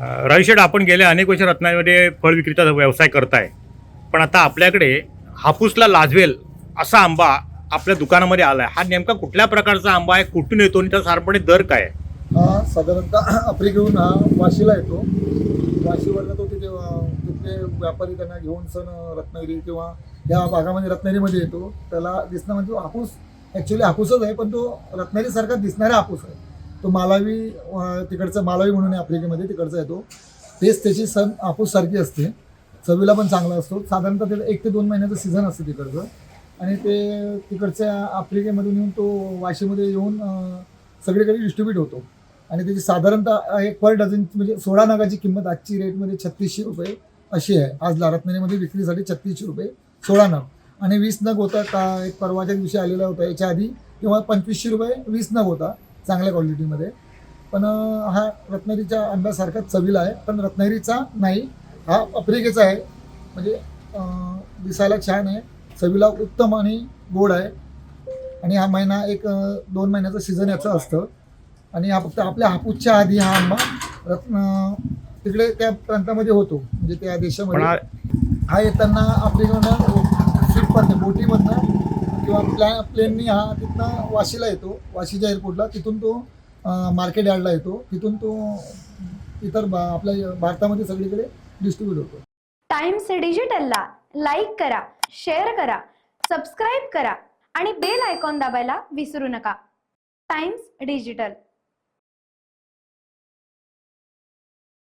रविशेठ, आपण गेले अनेक वर्ष रत्नागिरीमध्ये फळ विक्रीचा व्यवसाय करताय, पण आता आपल्याकडे हापूसला लाजवेल असा आंबा आपल्या दुकानामध्ये आलाय. हा नेमका कुठल्या प्रकारचा आंबा आहे, कुठून येतो आणि त्याचा साधारणपणे दर काय आहे? हा साधारणतः आफ्रिकेहून हा वाशीला येतो. वाशीवरनं तो तिथले व्यापारी त्यांना घेऊन सण रत्नागिरी किंवा या भागामध्ये रत्नागिरीमध्ये येतो. त्याला दिसणं म्हणजे हापूस ॲक्च्युली हापूसच आहे, पण तो रत्नागिरीसारखा दिसणारा हापूस आहे. तो मालावी तिकडचं मालावी म्हणून आहे आफ्रिकेमध्ये, तिकडचा येतो. तेच त्याची सण हापूससारखी असते, चवीला पण चांगला असतो. साधारणतः त्याला 1 ते 2 महिन्याचं सीझन असतं तिकडचं, आणि ते तिकडच्या आफ्रिकेमधून येऊन तो वाशीमध्ये येऊन सगळीकडे डिस्ट्रीब्यूट होतो. आणि त्याची साधारणतः एक पर डझन म्हणजे 16 नगाची किंमत आजची रेटमध्ये 3600 रुपये अशी आहे. आज रत्नागिरीमध्ये विक्रीसाठी 3600 रुपये 16 नग, आणि 20 नग होता. का एक परवाच्या दिवशी आलेला होता, याच्या आधी किंवा 2500 रुपये 20 नग होता चांगल्या क्वालिटीमध्ये. पण हा रत्नागिरीच्या आंब्यासारखा चवीला आहे, पण रत्नागिरीचा नाही, हा आफ्रिकेचा आहे. म्हणजे दिसायला छान आहे, चवीला उत्तम आणि गोड आहे. आणि हा महिना 1-2 महिन्याचं सीझन याचं असतं. आणि हा फक्त आपल्या हापूसच्या आधी हा आंबा तिकडे त्या प्रांतामध्ये होतो, म्हणजे त्या देशामध्ये. हा येताना आफ्रिकेमधनं शिपमधनं बोटीमधनं किंवा प्लेननी हा तिथनं वाशीला येतो, वाशीच्या एअरपोर्टला. तिथून तो मार्केट यार्डला येतो, तिथून तो इतर आपल्या भारतामध्ये सगळीकडे डिस्ट्रीब्यूट होतो. टाइम्स डिजिटलला लाईक करा, शेअर करा, सबस्क्राईब करा आणि बेल आयकॉन दाबायला विसरू नका. Times digital.